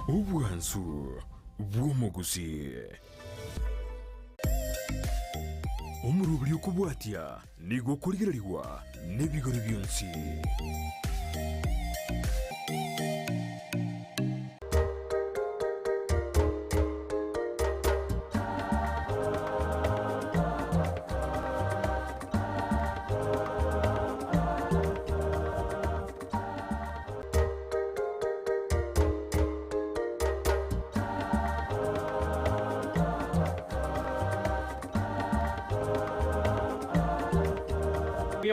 Ubwansu bw'omuguzi omurubuli okubwatya nigo kuligirariwa n'ebigoro byonsi.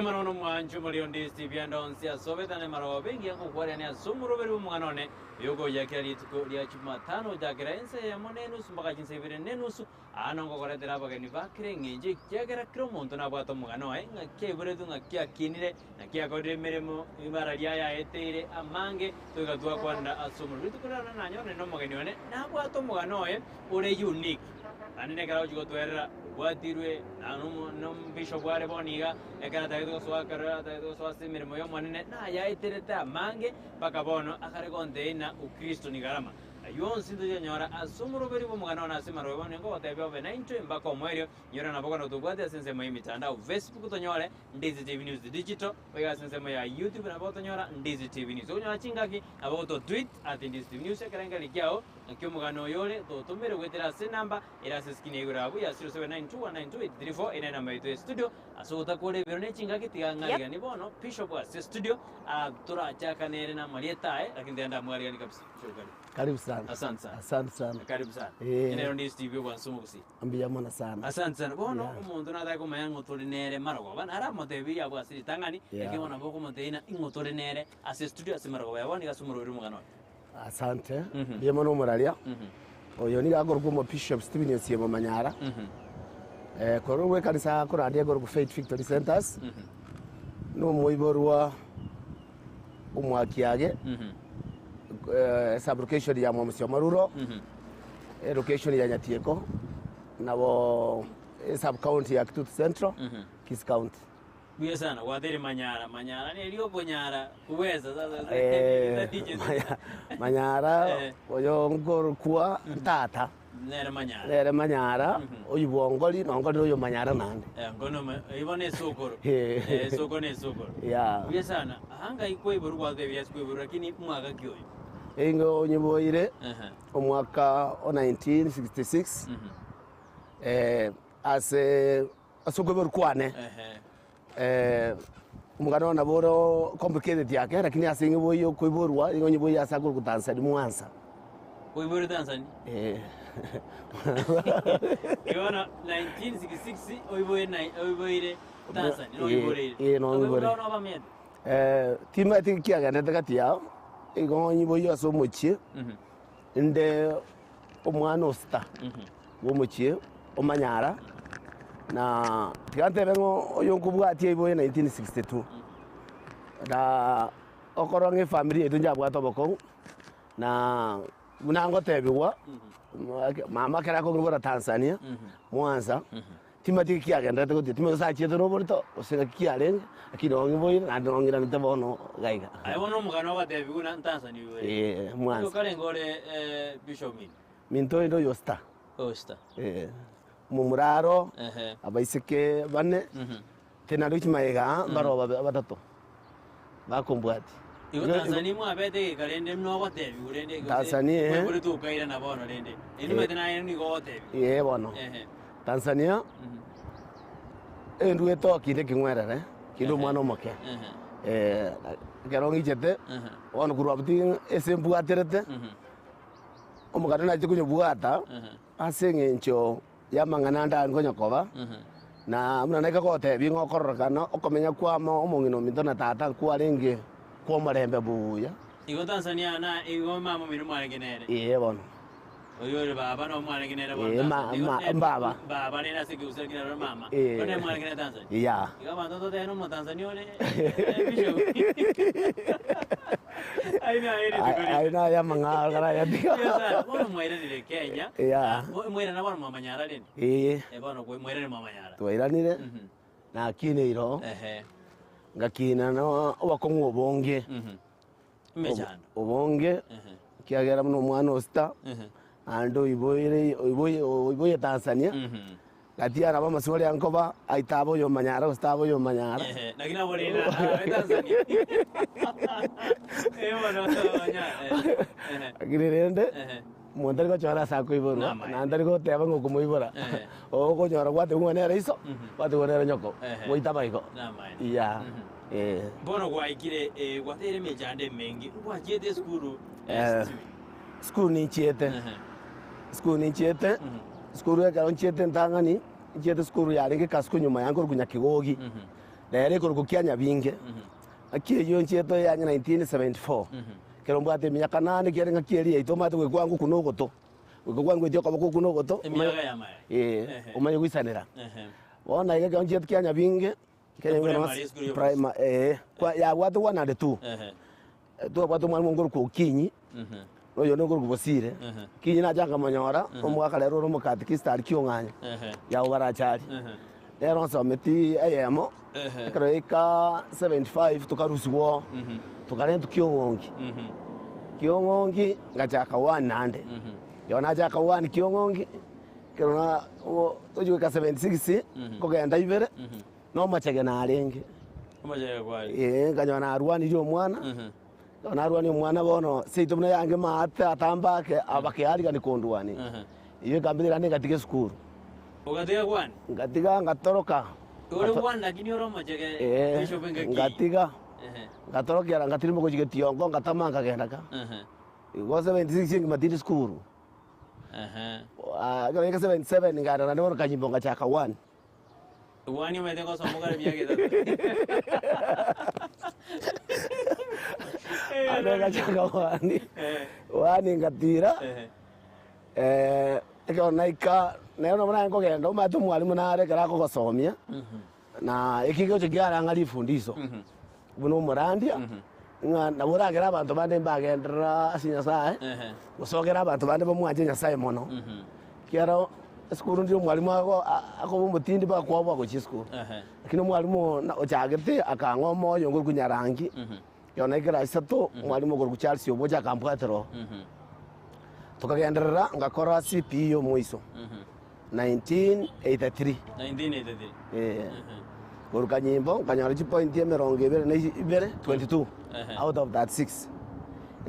Manono mwanchu muliondi Steve Ndonsi asobetane marawa bengi yangu kwari ne asumuro beri umwanone yogo yakira lituko lya Jumatano jakira ense ya monenus mpaka chinsebere nenusu anongo koretera bagani bakire ngenje kyagera kiro muntu nabwato mugano ngake buretu ngakia kinire nakia kodre meremo ibara lya ya etere amange tugatwa kwanda asumuro litukurana nanyone no mugani one nabwato mugano ure unique anene karawo chigotwerera watirwe no bishop ware boniga ekana taito swakara taito swasimire moyo mwanene na ya etereta mange pakabono akare konteina ukristo ni garama yonsi ndo nyora asumuro beri bo mugana na sima robo ngo watebyo be 9 mbaka omwerio nyora na boko no tugwate sense mo mitandao Facebook to nyore Ndizi TV News digital oya sense mo ya YouTube na boto nyora Ndizi TV News onyo chingaki abo to tweet at Ndizi TV News karanga likyao akyo mugano yole to tumere gwetera se namba era seskine igurabu ya 0792192834 ina namba yetu studio asota kole berone chingaki tigangaliga ni bono bishop wa studio tura chaka nere na marieta lakini ndenda mwali gani kabisa. Karibu sana. Asante sana. Asante sana. Karibu sana. Ine Ndizi TV bwansumu kusi. Ambia mwana sana. Asante sana. Bono umuntu nataka kumanya ngotole nere marago bana ara motebi ya bwasiri tangani ekibona boko moteina ingotole nere ase studio ase marago yaboni gasumuro uri mugano. Asante. Ye mwana muralia. Oyo ni gagorwa mo Bishop Stephen Yosiyemo Manyara. Korwe kanisa korandi gagorwa Faith Victory Centers. No moiborwa umwakiage. Sublocation ya Mwamusyo Maruro, location ya Nyatieko, nabo sub county ya Kitutu Central, Kis County. Biye sana wadere Manyara ni elio Bonyara kuweza sasa Manyara oyo ngoro kwa tata nere Manyara oyo bongoli nongoli oyo Manyara nande ngono ibone sokoro soko ne sokoro biye sana hanga ikoiburu wadebe yaskoiburu lakini mwaga kyoyo ingo nyiboire omwaka 1966 asogobero kwane umugano na boro complicated yake lakini asinge boyo kuiborwa ingo nyiboya asakuru ku Tanzania Mwanza kuiborwa Tanzania Yona 1966 oiboire Tanzania no iborire no iborire tima tikiaga ndakati yao igo nyiboyo asomochie inde omwana osta womochie omanyara na tigante bengo oyo kubwatie iboye 1962 da okoronge family yetu njabwato boko na munango tebiwa mama kera ko ngora Tanzania Mwanza timati kiagenda to timo sa chieto no borto osenga kialeng akino ngiboye na ndongira ntebono gaiga ai wono mugano wa tebi kuna Tanzania we Mwanza kale ngore bishop minto ndo yosta mumuraro abaiseke bane tena ruchi maega baroba batatu bakombwati iyo Tanzania mwa bete kalende mno wa tebi urende Tanzania buri tu kaira na bono rende eni metena ni go tebi bono Tanzania endwe to kinde kingwerere kindo mwana moke gerongi jete wono kurwabti esembu aterete omugano na chikunyo bwata asenge ncho ya mangana nda ngonyo koba na muna neka kote bi ngokorokana okomenya kwamo omongino mitona tata kwalenge kwa marembe buya igo Tanzania na igo mama minu mwana genere bono oyo baba no mwana genere bono baba ni nasi kiusel genere mama bone mwana genere Tanzania igo bantu to no mo Tanzania ne bisho aina ya manga gara ya diga bono mwere ni Kenya mwere na bono mama nyara leni bono ko mwere ni mama nyara to iranire na kine iro ngakina no wakongo bonge mejano obonge kiagera muno omwana osita ande oiboire Tanzania gati araba amasibori ankoba aitaba oyo manyara ositaba oyo manyara lakini aborina Tanzania bueno lakini rende muntu ariko chora sako iborwa nanda ariko teba ngo kumuibora oko chora gwate ngone reiso gwate ngone nyoko goitaba iko iya bono gwaikire gwatere mejande mengi gwachete skuru ni chiete skuru ya garon chiete ntangani chiete skuru ya rege kasku nyuma yango kunya kigogi dere ko kukyanya binge akiye yo chieto ya 1974 kero mbate miaka 8 kere ngakieri yaito mate gwe kwangu kunogoto gwe kwangu ityo kabako kunogoto umaye gwisanira bona ige garon chiete kyanya binge prima kwa ya watu 102 tu watu mwana ngoro ko kinyi oyo ngoro kubosire kinyi na janga manyora omwaka lero ro mukatikista ari kyonganya ya ubarachari lero someti ayemo kreka 75 tukarusiwo tukarento kyongongi ngachaka 100 yona jaka 1 kyongongi kerona ojo ka 76 kogenda ibere no machege na arenge kanyona arwani rio mwana na arwani mwana bono seito muna yange mate atambake abake ari kani kondwani iyo kambira ne gatike skuru ugatega kwani ngatiga ngatoroka ore kwan lakini oro machege bisho benga ngatiga ngatorokera ngatirimo ko jige tiongo ngatamanga gendaka go 76 ngimatiri skuru ga 77 ngara na oro kanyimbo ngachaka 1 Wani umetengo somo kare biage da. Ana chaka wani ngatira. Eko naika nero mwana ngo genda umatu mwalimu nare kara ko gosomia. Na ikigo kiara ngali fundiso. Buno murandia. Na buragira abantu bande mbagendera asinya sae. Gusogera abantu bande bomwaje nyasaye mono. Kiaro skuru ndio mwalimu ako mutindi ba kwa bwa kuchisko lakini mwalimu na ochagete akangomo yongol kunyarangi yona ikira isato mwalimu gol kuchalsi oboja kampwatero tukagenderera ngakora CP yo muiso 1983 gol kanyimbo kanyara point ya merongo ibere 22 out of that 6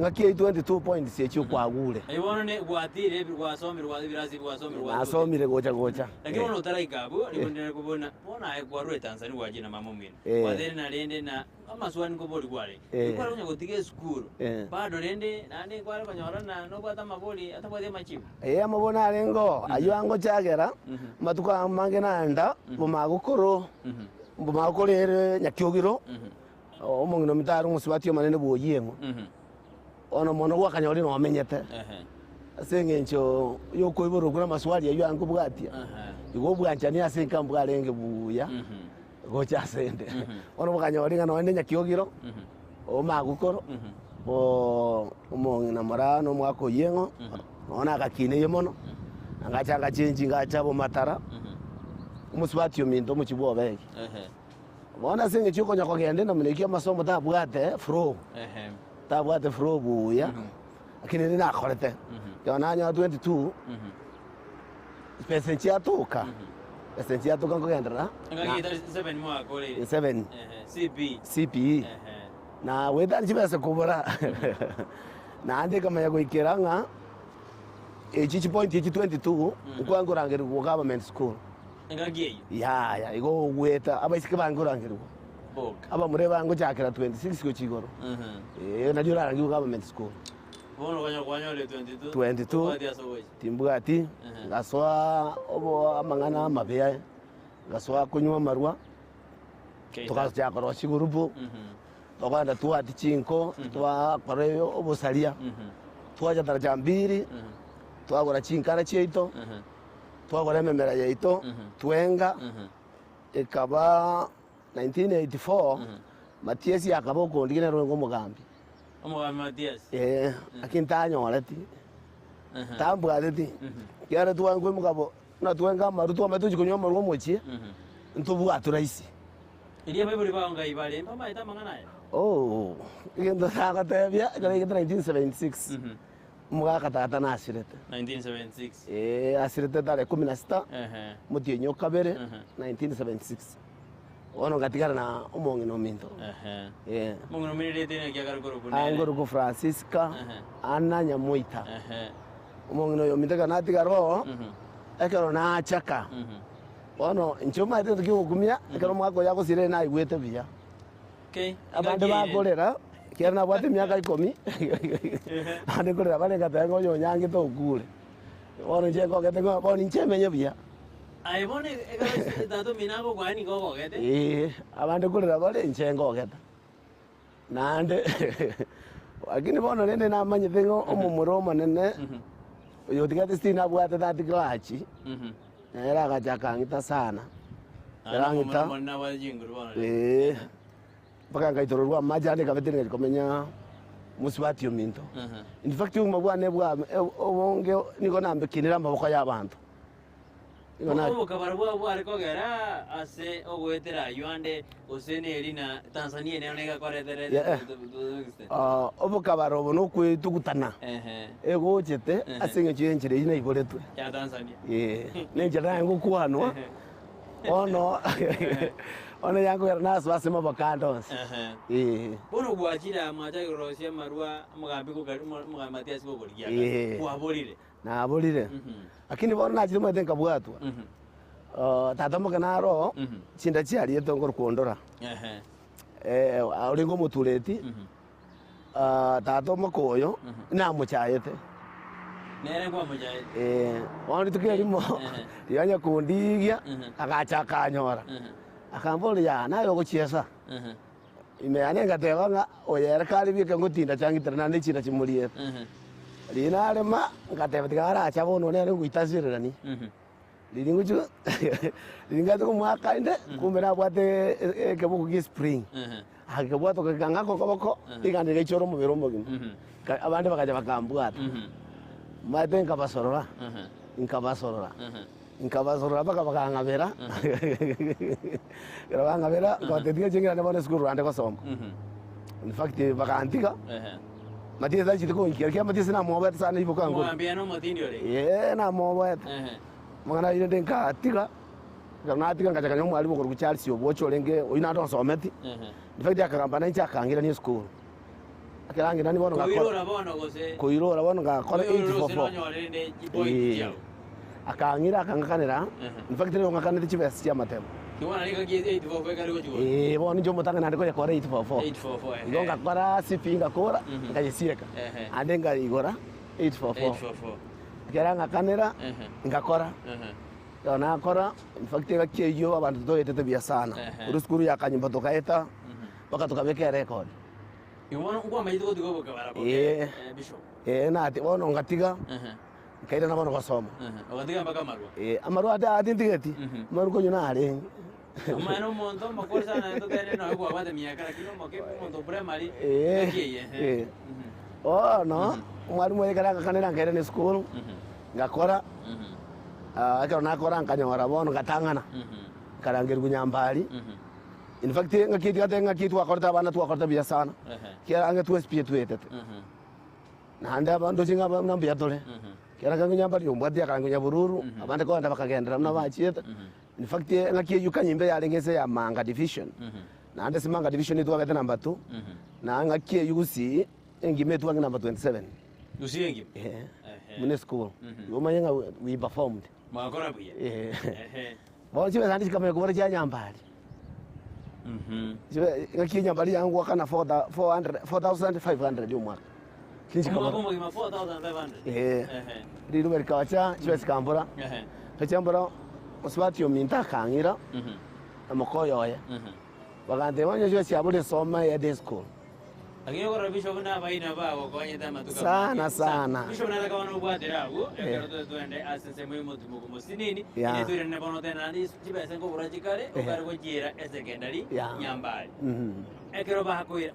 ngakie 22 points yechi kwa gule ayibona ne gwatire gwasomirwa birazi gwasomirwa asomire gocha lakini ono taraikabo libondera kubona bona ay gwarwe Tanzania wajina mama mwini wadere na lende na amaswani ko boli gwale kwala unya gotige skuru bado lende nane kwala banyora na no kwata maboli atabode machibu amabona arengo ayo ango chagera matuka mange nanda bumagukoro bumakorere nyakyogiro omongino mitaro musibati manene boyengo ono mono wakanyori no amenyete asengencho yoko iboro kuna maswali ayo ango bwatia igo bwanchani asenka mbwarenge buya gocha sende ono wakanyori ngano ende nyakyogiro o magukoro o omongina marano mwako yengo ona akakine yemono angachanga chenji ngachabo matara umusibati yomindo muchibo bege bona senge chiko nyako gende na mlekia masomo tabwate fro tabwate fro buya lakini nina akhorete yona nya 22 pesenchia toka ngo gendera ngakita 7 mwako le 7 CP na weda njibese kubura na ande kama ya goikeranga echi point echi 22 ukwangurangere ku government school ngagiye ya igo weta abaisike bangurangere aba mureba ngo cyakira 26 ko kigoro najyo rangi ku government school bono kwanya le 22 timbwati ngaswa obo amangana mabeya ngaswa kunywa marwa tukasya koro sigurupo tokanda tuati chinko twa kwareyo obo salia twaja daraja mbiri twagora chinkara cheito twagora memera yeito twenga ikaba 1984 Matias yakaba kondikine rongo mugambi Matias akintanyolati tambwaleti yara tuwangwe mugabo na twenga marutu amatuji kunywa marwo mochi ntubwatu raisi iliye bibuli banga ibale mama ita mangana igendo saka tebya kale 1976 mwaka tata na asirete 1976 asirete tare 16 mutinyo kabere 1976 ono gatigara na umongino minto mungino minirete ne kyagara goro kunene angoro ko Francisca ana nyamuita umongino yo minto kana tigaro ekero na chaka ono nchoma ite tukigumia ekero mwako yako sire na igwete bia abande bakorera kera na bwate myaka 10 ande korera bane gatengo yo nyangi to kule ono jengo gatengo boni nchemenye bia aibone ekaro tato minago kwani gogo gete abande korera bale nchengo geta nande lakini bono nende na manye tengo omumuroma nene yo tigate stina bwate tati glachi era gachakangita sana erangita mwana wa jinguru bono mpaka ngaitororwa majane kavetene komenya musibati yominto in fact uma bwane bwa obonge niko nambe kinira maboko y'abantu Obo kabarwa bwa ariko gera ase ogwetera yuande osene elina Tanzania ne onega koretere obo kabaro bono kwitugutana ego chete asenge chenjire ina igoretwe ya Tanzania nenjira ngo kuhanwa ono yangu naso basema bakandons bono gwachira amacha gorosia marua mugambi ko mugamatia sibo boligia kwaborire na borire lakini bono nachire mwete nkabwatwa tata mukanaro chinda chiari etongor kuondora ulingo mutureti tata mukoyo na muchayete nere kwa muchayete wani tukerimo yanya kundigia agachaka anyora akambole ya nayo guchiesa ime anenga tebanga oyera kali bike ngutinda changitira nande chira chimulie lina alema ngateba tigara acha bono nere guitazirani linguju lingato kumwaka inde kumera bwate kebuku gi spring akebwato kangako koboko igande gechoro mu birombo gino abandi bakaja bakambwata mate nkabasorora nkabazorora bakabakangabera bakangabera kwatetia chengira nebone skuru rande kosoma in fact bakantika mati za chitiko nkiya mati sina mobet sana ibo kango mwambia no matindio le na mobet mangana ile denka atika kana atika ngaja kanyo mwalimu ko kuchalsi obocho lenge oina ndo someti in fact akagamba ncha kangira ni school akarangira ni bono kuirora bono ngakora 844 akangira akangakanira in fact rero ngakanira chibesi cha matemo kiwana nika gi 844 kali gojo bono njo mutanga nande ko yakora 844 ngonga kwara sipinga kora ngayisieka ande ngayigora 844 keranga kanira ngakora yona akora in fact gakiyo abantu doyete bia sana uruskuru yakanyimba tokaeta baka tukabeka record iwana ngwa mayito digo bakabara ko bishop nati bono ngatiga kaida na bono gosoma ogatiga mpaka marwa amarwa ati ndigeti maru ko nyuna are umano monto makosa na ndo tene no kwa bata miaka kilo moke monto primary no mwalimu yekara kanira ngere ni school ngakora akaro nakora nkanyora bono gatangana karangir gunyambali in fact ngakiti wakorta bana tu wakorta bia sana kera anga tu SP tu etete nanda bando singa nambia tole kera kangu nyambali yombati akangu nyabururu abande ko anda bakagendera mna bachieta in fact ngaki yukanyimbe yalengese ya manga division nanda simanga division itu wakati number 2 na ngaki yusi engime tu number 27 yusi engi mune school yomanyenga we performed mwakora buye bo chibe sandi kama kubora cha nyambali chibe ngaki nyambali yangu wakana 4500 yomwaka kinchi kama kwa 4500 liru berikacha chibe sikambura kachambura osbati yominta kangira amokoyo ya bagande wanyo chibe cyabule soma ya day school Agiyo ko bishop na baina ba ko kwanyeta matuka sana bishop na ka wano bwatera ago ekero tuende asense mu mutumo ko musinini ile tuire ne bono tena ni chibe sengo burachikare o kare ko jira secondary nyambali ekero bakoira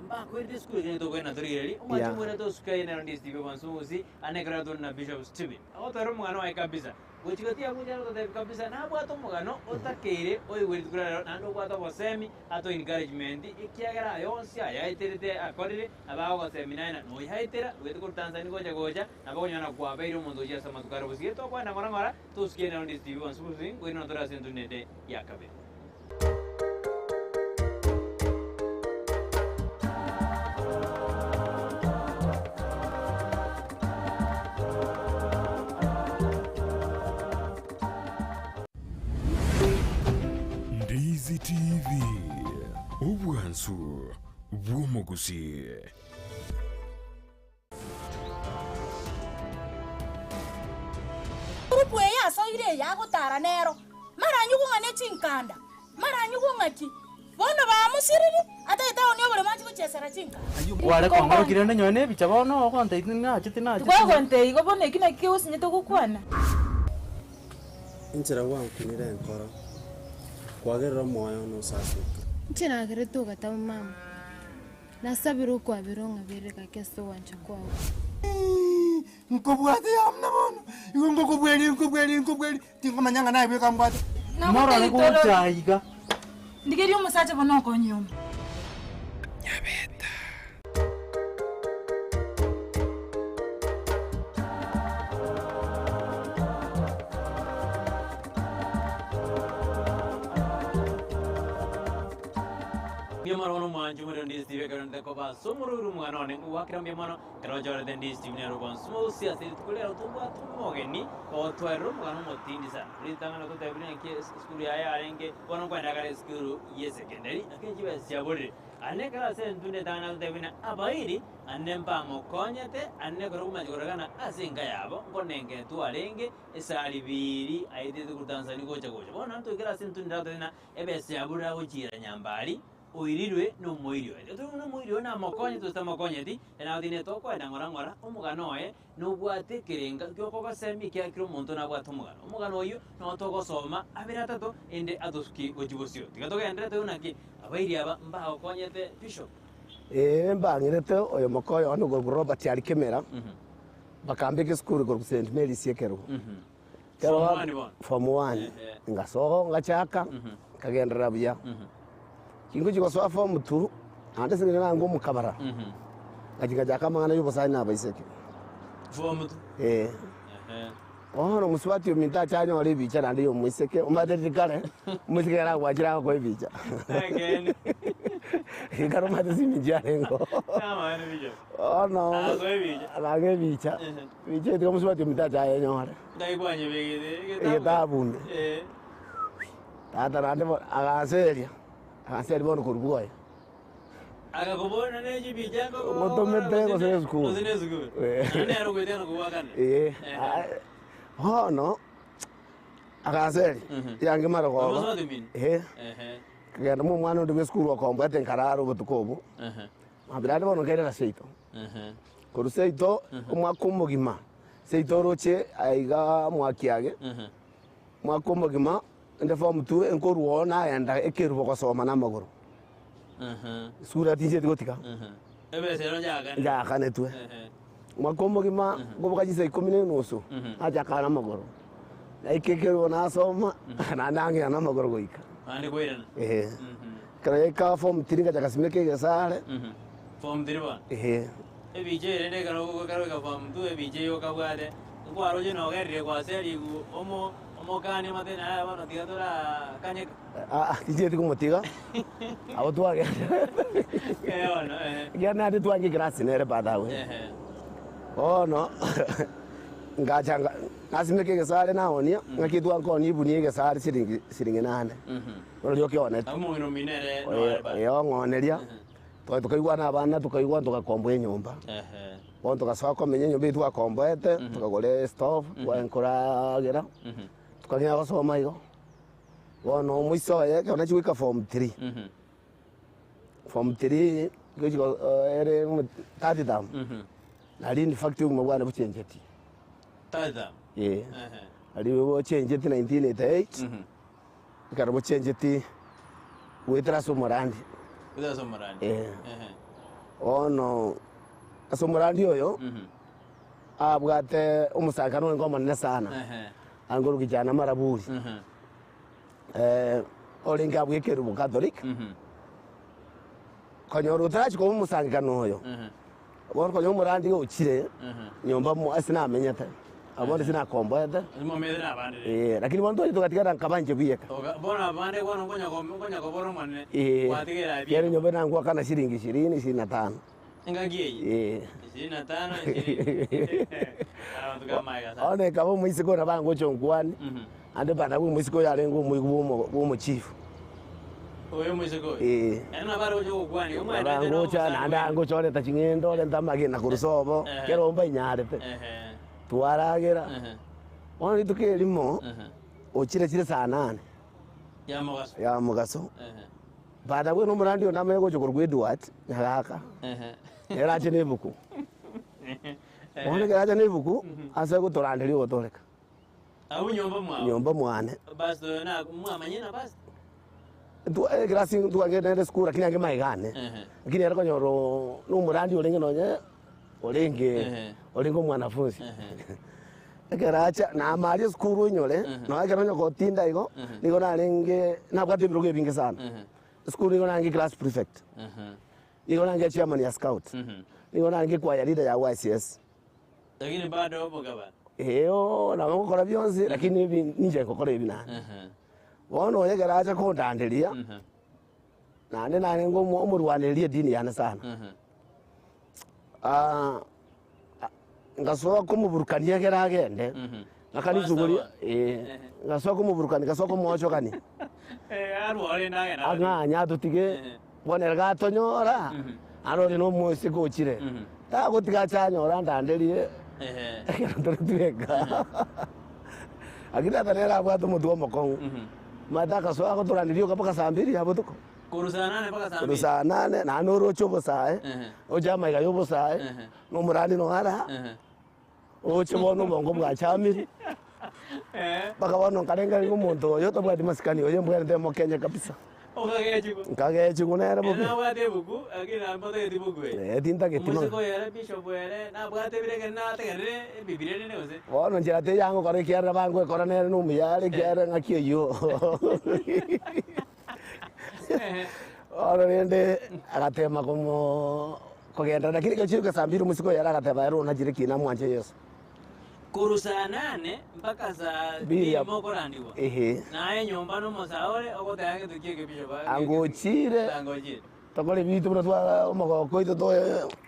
school kene to kwena toriri umachumura to sky na ndi Steve Bansuzi anekera to na Bishop Steven otaro mugano ai kabisa gochigatia kujana to kabisa na bwato mugano otakeire oigwiri tukura na ndo bwato bosemi ato encouragement ikiagera yonsi ayaiterete akorire abago seminari no yaitera wetu Tanzania goja nabonyana kwa beiro mundo ya sama tukara busie to kwa na ngora to sky na ndi Steve Bansuzi kwena to rasentu nede yakabe. Ndizi TV obwansu bw'omugusi. Grupu ya so ire ya gutara nero maranyu ngane chinkanda maranyu ngati bono ba musiriri ataita onyo bole manchi kuchesera chinka wale kwangaro kirende nyone bicha bono okonte itina chitina kwa konte igo bone kina kiusi nyeto gukwana inchira wankunire enkoro kwagerera moyo no sasuka nchiragere tugata mama nasabira ukwabira ngabireka keso wancha kwawo nkobwate yamna bono igo nkobweli tingomanyanga naye bekambwate mara le kuchaiga ndigeri umusacha bono konyuma Biamano manju mo ndi Steve karante ko ba somuru mwanone wakira biamano karo jore ndi Steve ne roban small sia se tukule otumba tumogeni o twero mwana motindi sa ritanga no tebine ke skulu ya arenge kono kwenda kare skulu ye secondary akenji ba sia bore ane kala se ndune tanga no tebine abairi ane mpa mokonyete ane koro kuma joragana asinga yabo ngonenge tu arenge esali biri aide ku Tanzania gocha bona to kala se ndune tanga ebe sia bore go jira nyambali oirirwe no moirio eto no moirio na mokonye to sta mokonye ti na dine to ko na ngora omugano no bwate kirenga kyoko basemi kya kiro monto na bwato omugano oyo no to go soma abira tato ende adoski gojibosio tigato ende to unaki abairi aba mba okonyete bishop mbangirete oyo mokoyo ono go Robert yali kemera bakambike school go St Mary siekero form 1 ngasoho ngachaka kagendera buya kingo chiko swa form 2 ande singena ngo mukabara ngajiga jaka mangana yubo sai na baiseke form 2 ono muswati minta chanyo ali bicha nandi yo muiseke umate tikale muiseke ra wajira ko bicha again ikaro mate simijare ngo kama ni bicha ono ala bicha bicha tiko muswati minta chanyo nyore dai kwanye bege ye tabunde tata rande agaseria aseri bono kurbuoy aga kubona neji bijango ngoto metego se school ane aro kwetano kuwakana no akaseri yange maro ko kagenda mu mwana ndi school ko ate nkararo butukobu abirade bono kerera seito koru seito umwakumugima seito roche aiga mwakiage mwakumugima ende form 2 enkoruo na enda ekerubo gosoma na maguru sura tije tigotika ebe sero jaga jaga netwe mwakomogima goboka jise 10 aja kana maguru na ikekeruo na soma na nange na maguru goika ande koirana kare ka form 3 ga jakasimeke gesare form 3 ba ebije rende karo ka form 2 ebije yo kabwade kwaro je no gerire kwa seri omo omokani matena bano tigatora kanyeka tije tikumutiga abo twage keona ya na twage grasi nere badawe no ngachanga nasimeke gesare naonia ngakitwa nkoni ibuni gesare siringi nane ro kione amu no minere yo ngoneria tukaigwa na bana tukaigwa tukakomboe nyumba bon tukasoko menye nyumba itu akomboete tukagole stove twankoragira tukagenda gusoma igo bono mwiso ye kana chiwika form 3 form 3 giko ere tati dam ali ni factory mu bwana buchenjeti tata ali bo chenjeti 1988 karabo chenjeti wetra so morandi Udasomorandi. Ono asomorandi oyo abwate umusakano ngoma nene sana anguru kijana maraburi olinga bwikeru bu Catholic konyoro utachi ko umusangano oyo abon konyo murandi ukire nyomba mu asina amenyata abone sina komboda Momedera bande. lakini wanto tukatikana kabanje biyeka Bona bande kono ngonya ko boro manne. Watigera bi. yari nyobe nangwa kana shilingi 20 25 Ingagiye. 25 20. one kabo muisiko na bango chongwani ande bana ku muisiko yale ngo mu chief Oyo musiko. Ena baro jo gwani. bango cha nanda ngo chone ta chingendo le ndamage na kurusobo kero omba inyare te tuaragera one tukirimo ochire chire sana ya mugaso bada we no murandi ona mego jokorwe Edward nyagaka era chine buku one gaja ne buku asa go torandeli otoreka Au nyomba mwane bas na mwamanyina bas. tu grasi tu angene school lakini ange maigane lakini era konyoro no murandi olenge nonye olingo mwanafunzi ekeracha na mali school nyole no akero nyoko tinda igo niko na lenge na bwate biruge bingi sana school niko nangi class prefect niko nangi chairman ya scout niko nangi kwa ya leader ya YCS Lakini bado hapo kaba. na ngo kora byonse lakini ninje kokora ibina wono yegeracha ko ndandelia nane ngo umurwanirie dini yana sana ngasoka kumuburukania geragende ngakanizuguria ngasoka kumuburukania ngasoka mocho kani Arwore nage na. anganya tutige bonera gatonyora arori no musi gochire ta gutiga chanyora ndandelie ndorituega akira tanera bwatu mutuo mokongu mataka so akoturandirio kapaka sambiri hapo tuko Kurusana mpaka saa 2. kurusana na noro chobo sae ojama igayobo sae no murani no ara ochibono bongo bwa chamiri baka wano karenga ngumuntu yo to bwati masikani oyo mbwa ndemo Kenya kabisa nkage nera bobi Na bwate buku akina mbote dibuku. tinta getima Musiko yere bishop yere na bwate bireke na tegere bibirene ne ose. wono njira te yango kare kiara bango kora nera no miyale kiara ngakio yo ora rende agatema como kogenda lakini kachiruka sambiri musiko yara agatema ero na jiriki na mwanje Yesu Kurusana mpaka saa 2 moko randiwa. Na nyomba no mosaore ogote yange tukieke bishop. angochire Angochire. tokole bitu bro twa omoko ito to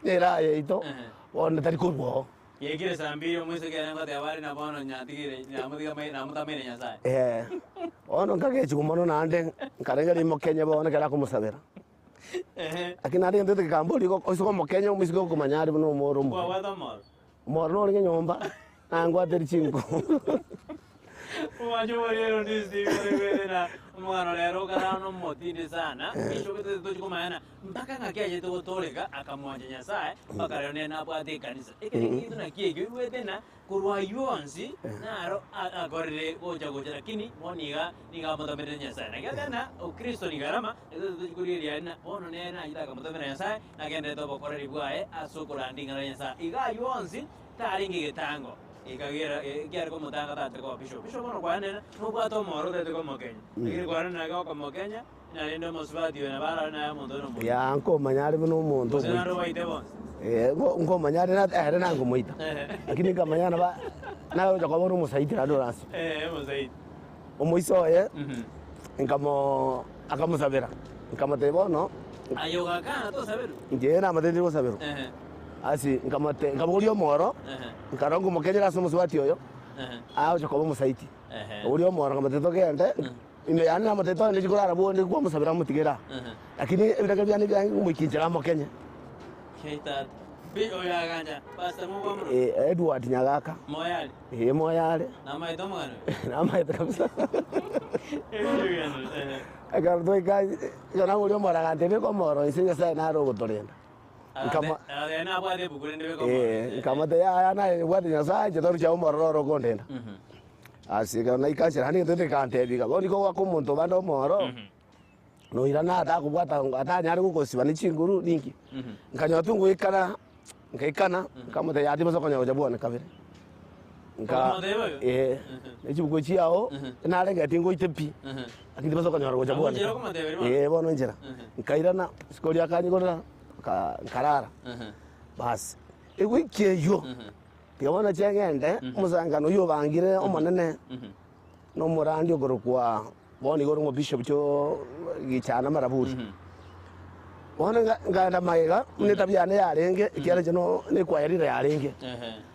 era ito on tari kurbo Yekire saa 2 mwese kene ngote abari na bono nyatigire namutamene nyasaye. ono kage chikumono nande karenga limo Kenya bona kala kumusabira akina ari ndete kamboli ko osiko mo Kenya umisiko kumanyari no moro Kwa wada moro. no nyomba nangwa teri chingo Wajoborero ndisi bere na umwana lero karano motinde sana bisho kete tuchikumana mpaka ngakiaje to toleka akamwanje nyasaye mpaka lero nena bwate kanisa kitu na kiege wetena kurwa yonsi naro agorere goja lakini moniga niga motamere nyasaye nagatana ukristo ni garama tuchikuria na ono nena itaka motamere nyasaye nagende to bokoreri bwae asokolandi ngara nyasaye iga yonsi taringi getango ikagera kiara como tanga tate ko bisho bono kwana no bwato moro tate ko Kenya ikiri kwana na ko Kenya na lendo mosvati na bara na mondo no ya nko manyari no mondo na ro waite bons nko manyari na era nango moita lakini kama manyana ba na yo kwa bono musaiti rado rasi musaiti omoiso nkamo akamusabira nkamate bono ayoga kana to saberu ngena matende ko saberu asi nkamate nkaburio moro nkarongo Mukenya raso muswati oyo aho kwa musaiti urio moro nkamate to kende ine yani na mateto ndi kurara bo ndi kwa musabira mutigera lakini ibiraka byani byangi mukinjira Mukenya keita bi oya ganja basta mu bamro Edward Nyagaka moyale moyale na maito mwana na maito kabisa agardo ikai yana urio moro gantebe ko moro isinga sai na ro gotorenda kama na bwate bukurende be ko kama te ya na bwate nyasaye jetor cha moro gondenda asika na ikachira hani tete kante biga boni ko wa kumuntu bando moro no irana atakubwata atanyari gukosiba ni chinguru ningi nkanyo tungu ikana ngaikana kama tayari bazo kanya ujabone kabere nka echibuko chiao narenga tingo itepi akindi bazo kanya ujabone bono njera nkairana skoli akanyi gora karara bas ewikie yo tiabona chengende musangano yo bangire omonene no murandi ogorokwa boni goro mo bishop cho gichana maraburi bona nganda maiga nitabyane yarenge ikyara kino ne kwayarira yarenge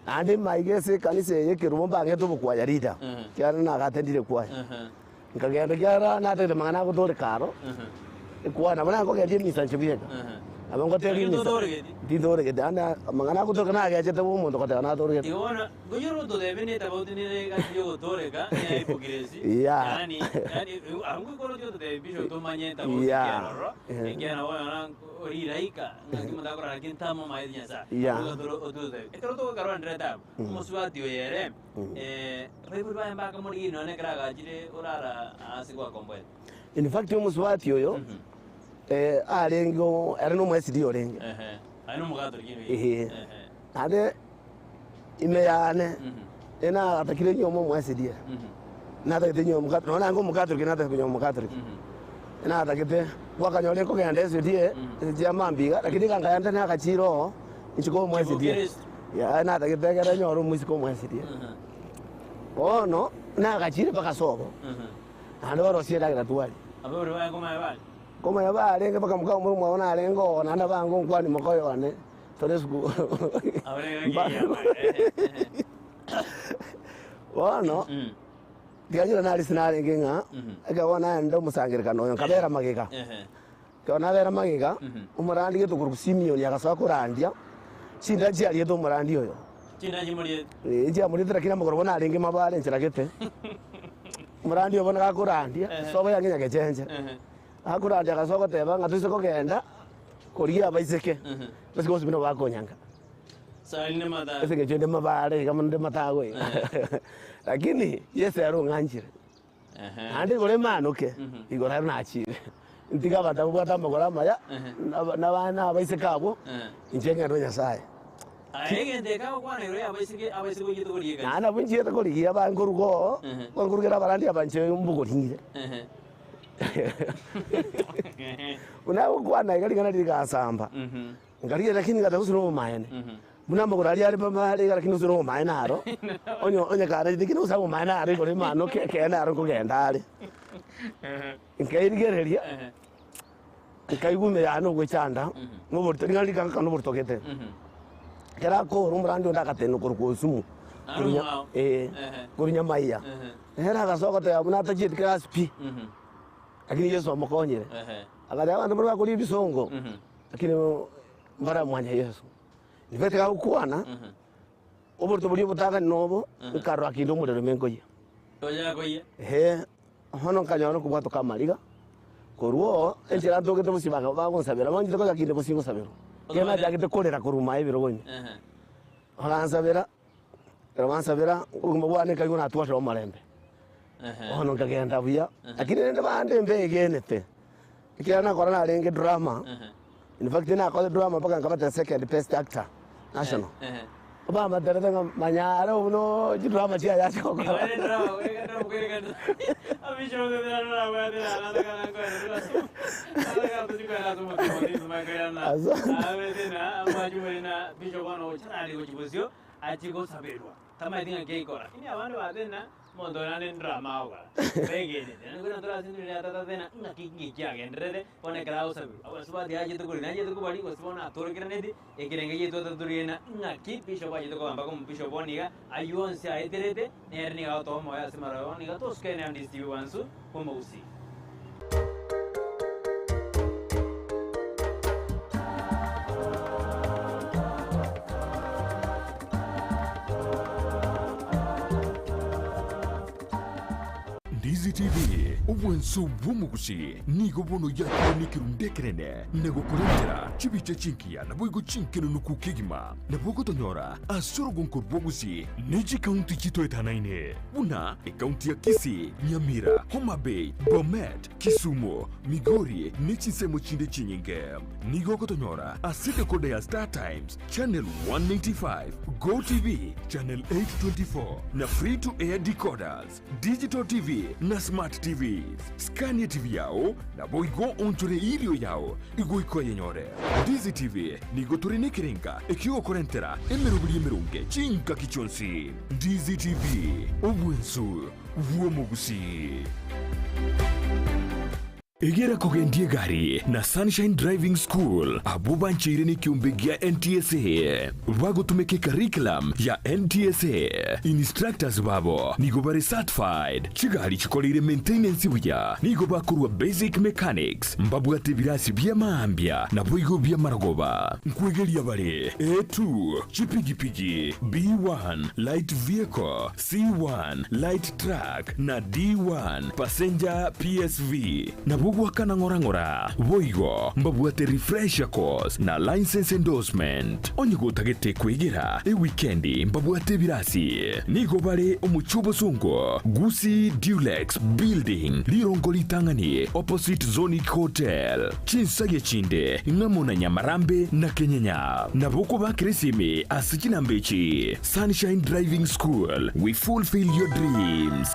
ande maige se kanise yekirumo bange to bukwayarira kyara na gatendire kwaya nkagenda kyara na tete mangana ko dore karo ikwana bana ko gedi misa chibyega abango teri misa didore gedi ana mangana ko to kana ga chete wo muntu ko ta na dore gedi iona guyuru to debe ne tabotini ga yo dore ga ne hipokiresi yani angu ko to debe bisho to manye tabotini ro ngena wana oriraika ngimunda ko ra kintamo mai nyasa ko to debe etro to karo andreta muswati oyere pepe ba mbaka muri no ne kraga jire orara asigwa kombe in fact muswati oyo arengo era no mwesidi orenge ano mugato kino ade imeyane ena atakire nyomo mwesidi na atakite nyomo mugato no nango mugato kina atakite nyomo mugato ena atakite wakanyole ko gende esidi jamambiga lakini kanga yanda na kachiro ichiko mwesidi ya na atakite gara nyoro musiko mwesidi ono na kachire paka sobo ando rosiera gratuali abore ba ngoma yabali koma yabarenge paka mukao muri mwaona alengo nanda bango kwani makoyo ane toresku wono diajira nali sinarenge nga akabona ndo musangirikano kabera magika kona bera magika umurandi geto kurusimiyoni yakaswa kurandia chinda jali yeto umurandi oyo chinda jimuri muri trakina mugorobona alenge mabale nchiragete umurandi obona kakurandia sobo yanginya gechenje akurandi akasoko teba ngatuse ko genda koria baiseke basi ko sibino bakonyanga saline mada ese gechende mabare kama nde matagwe lakini yese yaro nganjire ande gore manuke igora nachire ndiga batabwa tamagora maya na bana baiseka abo injenga ndo nyasaye ayegende ka kwana yore abaiseke yito koriga nana bunjie to koriga bangurugo bangurugera barandi abanje mbugoringire unawo kwana igali kana digasamba ngaliye lakini ngatakusiro mayene munamba kurali ali pamale lakini usiro mayene aro onyo kare dikino usabo mayene ari kore mano kena aro kugenda ali nkairigereria nkaigume yano gwechanda ngoborto ngali kano bortokete kera ko rumbrandi ndakateno kurkusumu kurinya maiya era gasoko te abuna tajit klaspi lakini Yesu amukonyere akati abantu muri bakuri bisongo lakini mbara mwanya Yesu nivete ka ukwana oborto buri butaka nobo ikaro akindo murero mengoye oya goye hono kanyoro kubwato kamaliga koruo enjira ndogete musibaga bagonsabira manjite ko yakinde busingo sabiro kena yakite kolera kuruma ibiro gonye akansabira rawansabira umubwane kayuna atwasha omarembe ono kagenda buya lakini nende bande mbegenete ikiana korana alenge drama in fact na ko drama paka ngabata second best actor national obama daratanga manyara uno drama chia ya ko drama kwegenda abisho de drama wa de la kana ko ala ka tuko na tumo tumo magana awedena amajumena bisho kono chanali ko chibosio achiko sabelwa tama dinga keikora ini abantu badena mondona ne drama oga begene ngona tora sindu ya tata dena ngaki kyage ndrede pone krao sabu abasuba dia jeto kuri na jeto ko bali ko sibona tor kirane ekirenge jeto tadurina ngaki pisho ba jeto ko amba ko pisho boniga ayuon se aiterede nerni ga to moya simara boniga to skene am dis tv wansu como usi Ndizi TV obwenso bw'omugusi nigo bono yakonikiru ndekerene nego kurengera chibiche chinkia na boigo chinkeno nukukigima na bogo tonyora asoro gonko bogusi neji kaunti chito etanaine una kaunti ya Kisii, Nyamira, Homa Bay, Bomet, Kisumu, Migori nechisemo chinde chinyinge nigo kotonyora asite kode ya Star Times channel 195 Go TV channel 824 na free to air decoders Digital TV na Smart TVs. Scania TV yao na boigo onchore ilio yao igo iko yenyore. Ndizi TV nigo turine kiringa ekigo korentera emerubili emerunge chinka kichonsi. Ndizi TV obwensu vuomugusi. Egera kogendie gari na Sunshine Driving School abuba nchireni kiumbegia NTSA wago tumeke curriculum ya NTSA instructors babo nigo bare certified chigari chikolire maintenance wiya nigo bakurwa basic mechanics mbabu atebirasi bya maambia na boigo bya maragoba nkwegelia bare A2 chipigipigi B1 light vehicle C1 light truck na D1 passenger PSV na wakana ngora boigo mbabuate refresher course na license endorsement onyigo tagete kwegera weekendi mbabuate birasi nigo bare omuchubo sungo Gusi Dulex building lirongo litangani opposite Zonic Hotel chinsaye chinde ngamona Nyamarambe na Kenyanya na boko bakresime asichina mbechi. Sunshine Driving School, we fulfill your dreams.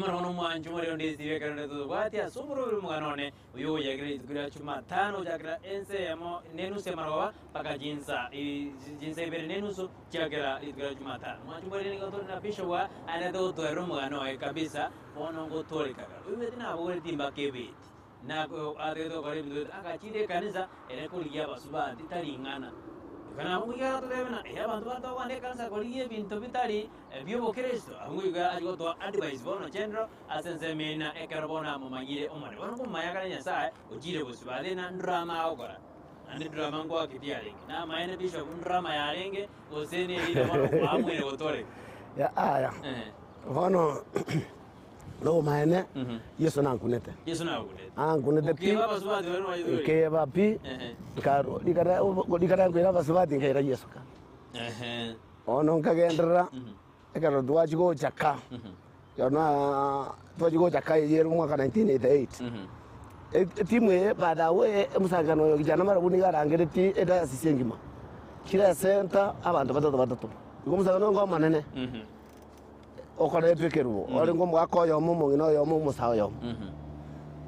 Mwana mwanju muri Ndizi TV kana tubati asumuru muganone uyo yagire tukira chuma tano jakira ense yamo nenu semarwa paka jinsa ibere nenu so jakira tukira chuma tano mwanju muri ni goto na pisho wa anato toero mugano kabisa ono gotori kaka uyo tina bore timba kebit na adedo kare bidu akachide kanisa ene kuliya basuba titalingana kana mungiga tolebena ya bantu bato wane kansa koliye bintu bitari byobo Kristo mungiga ajo to advice bono general asense mena ekarabona mumanyire omane bono kumayakana nyasaye ujire busubale na drama okora andi drama ngo akitiale na maene bishop drama yarenge osene ile bono amwe otore ya aya bono no maene Yesu na kunete kunete pi ke ba pi karo dikara ngera basubati ngera Yesu ka ono kagendera ekaro dwajigo chaka yona dwajigo chaka yeru mwaka 1988 timu baada we musangano yo kijana mara buni garangereti eta sisengima kira center abantu batatu ngo musangano ngo manene okore pekeru ore ngo mwakoyo mumungino yo mumusayo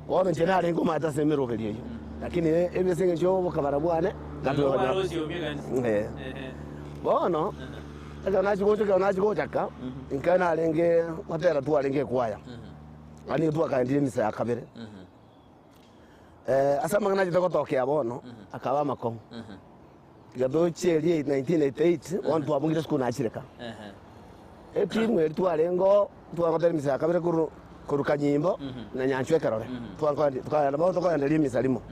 wono jenali ngo mata semero beliyo lakini ebesenge cyo bukabara bwane bono nachigo chaka nkana alenge watera tu alenge kwaya ani tu akaendie misa ya kabere asama ngana jitoko tokea bono akawa makongo gado cheli 1988 wantu abungire school na chireka etimu tu alengo tu akotera misa ya kabere kuruka nyimbo na nyanchwe karore tukana bato kwa ndeli misa limo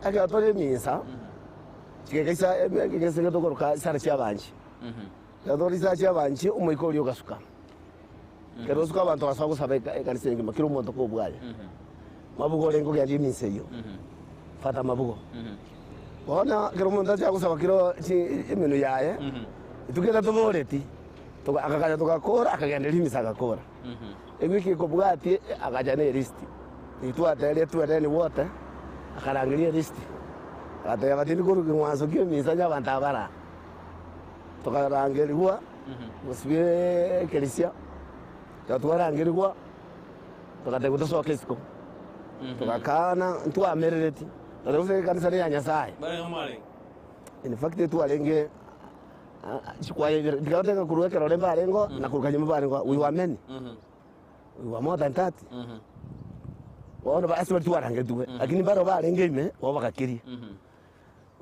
aka tole misa chikekesa kekesa to kuruka sara cyabanji yadori sara cyabanji umuyiko lyo gasuka kero suka abantu basaba kusaba ekanisenga makiro muntu ko bwaye mabugo lengo ya misa yo fata mabugo bona kero muntu acha kusaba kiro imenu yaye tukenda tugoreti akakanya tukakora akagenda limisa akakora egwiki ko bwati akajane list itwatele tuatele wote akarangilia list ataya batini kuru kimwaso kyo misa nya bantabara tukarangirwa musibye kelisia twatwarangirwa tukate kutoso kesiko tukakana ntwamerereti narose kanisa ya Nyasaye bare ngomale in fact twalenge chikwaye ndikateka kuruweka rolemba alengo na kurukanya mbarengo we were many we were more than 30 wono basi watu warange duwe lakini baro barenge ime wabakakiri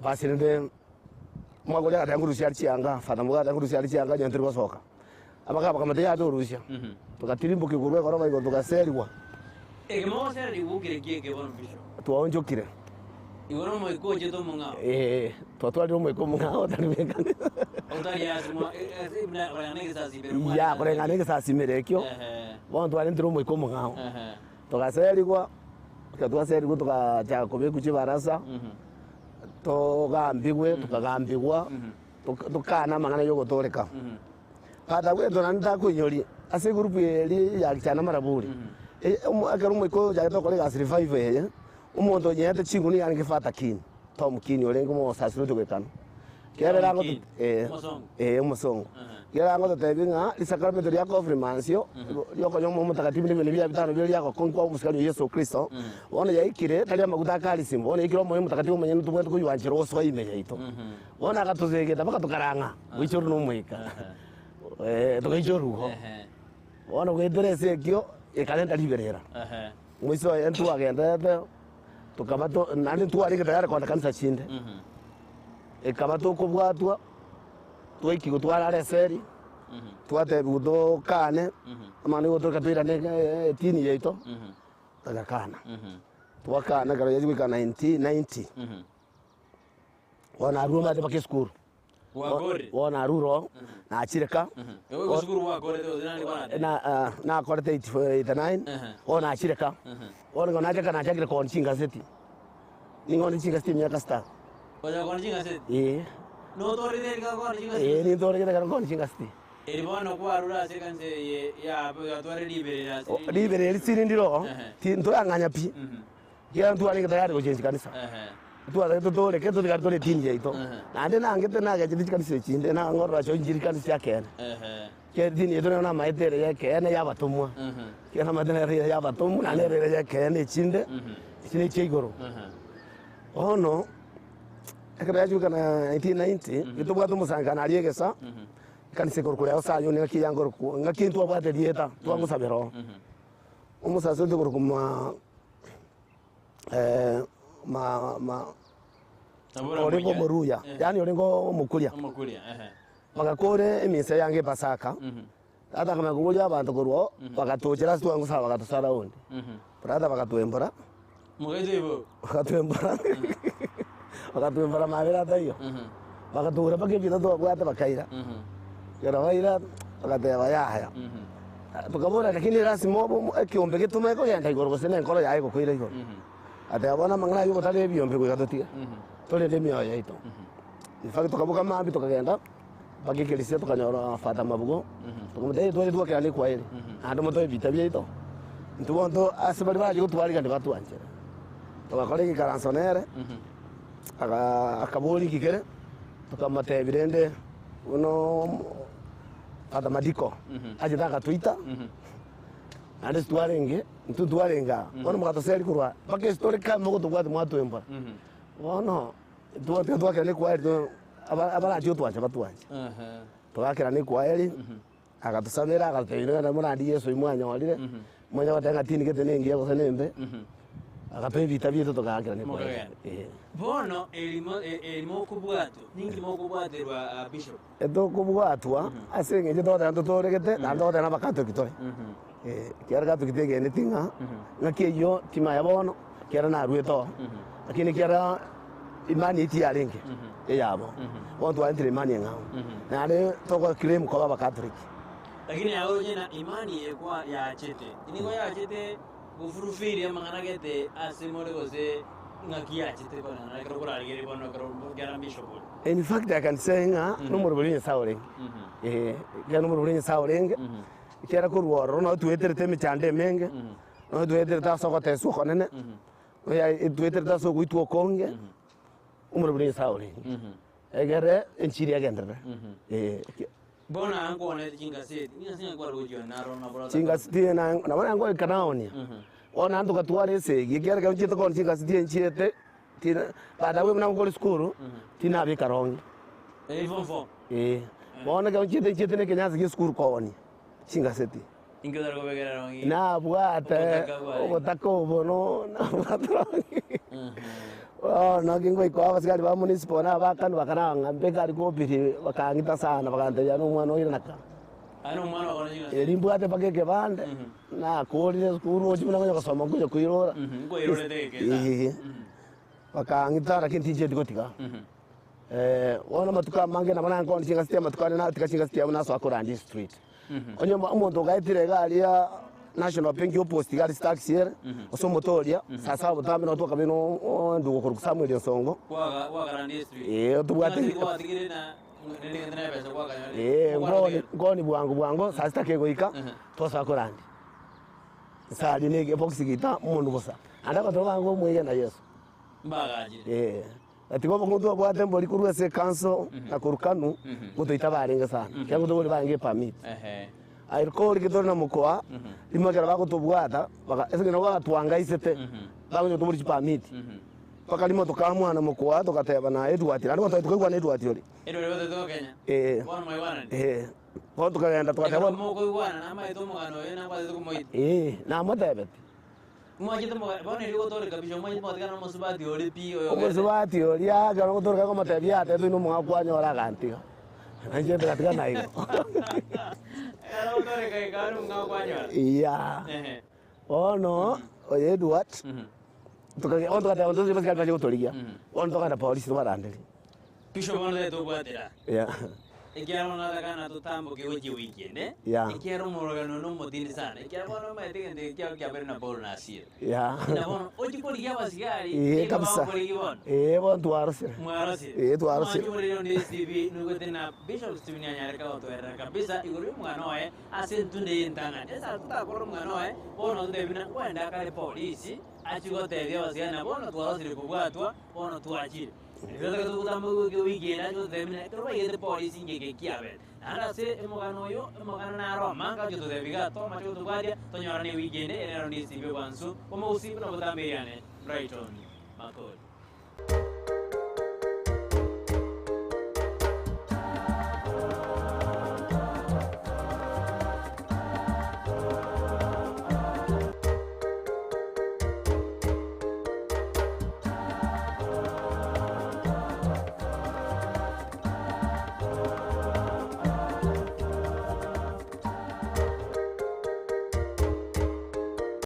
basi nde mwagole atangurusha chianga fata muga atangurusha chianga nyantiri basoka abaka bakamate ya dorusha tukatirimbuke kuruweka roba igo tukaserwa Ekemo sera digukire kieke bono bisho. Twaonjokire. Igoro mo ikoje to munga. Twatwalire omweko mung'ao taribekane. Otari asimo ibna orane kisasi bero. Ya kurengane gisasime rekyo. Bono twalentire omweko mung'ao. Tugaserigwa twatwaserigwa tukaja kubiku chibarasa. Tugambigwe tukagambigwa. Tukana mang'ana yogotoreka. Pata wetu nanda kunyori ase group yeli ya kichana maraburi akero mwiko ya to kolega 35 umuntu nyete chinguni yani gifata kini tom kini olengo mo sasiro tukekana kera rango umusongo kera rango tebinga isakramento ya confirmation yoko nyomo mutakatifu ni bya bitano bya yako konkwa umusikali Yesu Kristo ona yaikire tali amaguta kali simbo ona ikiro mo mutakatifu mwenye tumwe tukuywanjira oso imeje ito ona katuzegeta baka tukaranga wichuru no mwika tukaijorugho ona gwetherese kio ikalenda liberera mwiso entu agendete tukabato nani tuarike tayari kwa kanisa chinde ikabato kubwatwa twiki gutwara reseri twate budo kane amani gotoka twira ne tini yeito tagakana twakana karo yeji kwa 1990 ona ruma de bakeskuru wona ruro na chireka Shukuru wagore to zinani bana. na korete 89 wona chireka wona ngona cheka na chakire kon chinga seti ningoni chinga seti miaka sta Oja kon chinga seti. No tori de ka kon chinga seti. ni tori de kon chinga seti Eri bono kwa arura sekanse ya atware liberera. liberera sirindiro tinto anganya pi ya ntu ani tayari ko chinga kanisa tu ada tu tore ke tu digar tore tinje ito ande na angete na gaje dikani se chinde na ngorra cho njiri kan sia ken ke din yedo na maitere ya ken ya batumwa ke na madene ya batum na ne ya ken chinde chine chegoro ono ekara ju kana 1990 ito bwa tumu sanga na riege sa kan se korkure osa yo ne ki yangor ku ngaki tu bwa te dieta tu angu sabero umusa so de korkuma orengo muruya yani orengo mukuria magakore emise yange pasaka ata kama kugoja abantu korwo bakatochera twangu saba bakatusara undi brada bakatwembora Mugeze bakatwembora mabera tayo bakatura bakebita to bwata bakaira yara baira bakateba yahaya tukabona lakini rasimo kiombe gitumeko yenda igoro gosene nkoro yaye kokwira igoro ate abona mangana yuko tale biombe ko gatotia tole de mioyo yaito ifaki tukabuka mambi tukagenda bakikilisia tukanyora fata mabugo tukumudai tole tuwa kale kwa ile ando moto bita bito ntubondo asibali baje kutwali kandi batwanje tukakole kikaransonere akaboli kikere tukamate birende uno fata madiko aje taka tuita ande twarenge ntutwarenga ono mukatoseri kurwa bake story kama ko tukwati mwatwemba ono twakira ni kwa eri abara tio twacha batwanje twakira ni kwa eri akatusabira akateyira na murandi Yesu imwanya walire mwanya watenga tini kete nengi yako senembe akape vita bieto tukakira ni kwa bono elimo kubwato ningi mo kubwaterwa bishop eto kubwatwa asenge je tota ntotorekete na tota na bakato kitore kiara gato kitege ne tinga ngakiyo tima ya bono kiara na rueto lakini kiara imani iti alinge yabo watu wa imani ngao na ale toko claim kwa baba Catholic lakini hao jena imani kwa ya chete iniko ya chete gufurufiri amangana gete asimole gose ngakia chete bana na karo kora gere bono karo garambisho bol in fact I can say nga numero boli saure ya numero boli saure kiara kurworo no tuetere teme chande menge no tuetere ta soko tesu konene ya tuetere ta soko itu konge umro boli saure egere enchiri agendere bona ango ne chinga seti ni asinga kwa rojo na rona bora chinga seti na wana ango kanaonia ona ando katware segi kiara ka chito kon chinga seti enchirete tina baada we mna ngoli skuru tina be karongi fonfo bona ka chito ne kenyazi ki skuru koni chinga seti ingedar go begera rongi na buate otako bono na matrongi no kingo ko abasikali ba municipal na bakanu bakaranga mbekari ko biri bakangita sana bakante ya no mwana ira naka Ano mwana wa nyinga. Elimbwate pake kebande. Na kuri skuru ochi muna kusoma kuja kuirora. Kuirora teke. Wakangitara kinti je dikotika. Wana matuka mange na mana ngondi chinga stia matuka na tika chinga stia na so akorandi street. Onye umuntu gaitire gali ya National Bank yo post gali tax here. Oso motoria sasa butambe no toka bino ndugo ku Samuel Nsongo. Kwa garandi street. Tubwate. Kwa tigire na ngoni bwangu sasa takegoika tosa korandi sali nege box gita mundu bosa andaka to bango mwege na Yesu mbagaje atiko bongo bwate mboli kurwe se kanso na kurukanu muto itabarenga sana kyango to boli bange permit airikori kitori na mukwa limagara bako to bwata baka esenge no batwanga isete bango to boli permit pakalimo tokamwana mukwa tokateba na Edward andi ko tukwa na Edward yori Edward to Kenya bwana mwana kwa tukagenda tukateba moko bwana na mai to mugano na kwa to moi na matebe mwaje to bwana ri ko to kabisho mwaje mo tikana musubati yori pi musubati yori ya ga ko to ka matebi ate to no mwa kwa nyora ganti anje katika na hiyo era ko to ka garu mwa kwa nyora iya ono Edward tukage on tukata on tuzi basikali baje kutorigia on tukata polisi tumarandeli pisho bwana to bwatira Ikiaro na kana tutambo ke weekend ikiaro morogano no motini sana ikiaro bwana maite ngende ikiaro kyabere na bolo na asir na bwana oji ko liya basigari kabisa bon tuarose tuarose mo yo ndi TV no gotena Bishop Steven Nyanyare ka to era kabisa igori mwana oe asentunde intanga esa tutakoro mwana oe bono ndebina kwenda kale polisi achigote bya basigari na bono tuarose kubwatwa bono tuachire Yo que tú tampoco que weekend yo terminé pero vaya de polisi que kiabe. Ahora se emogano na Roma ka yo de biga to ma yo to guardia to nyora ni weekend era ni sibyo bansu como usipo no tambe yane. Right on. Makol.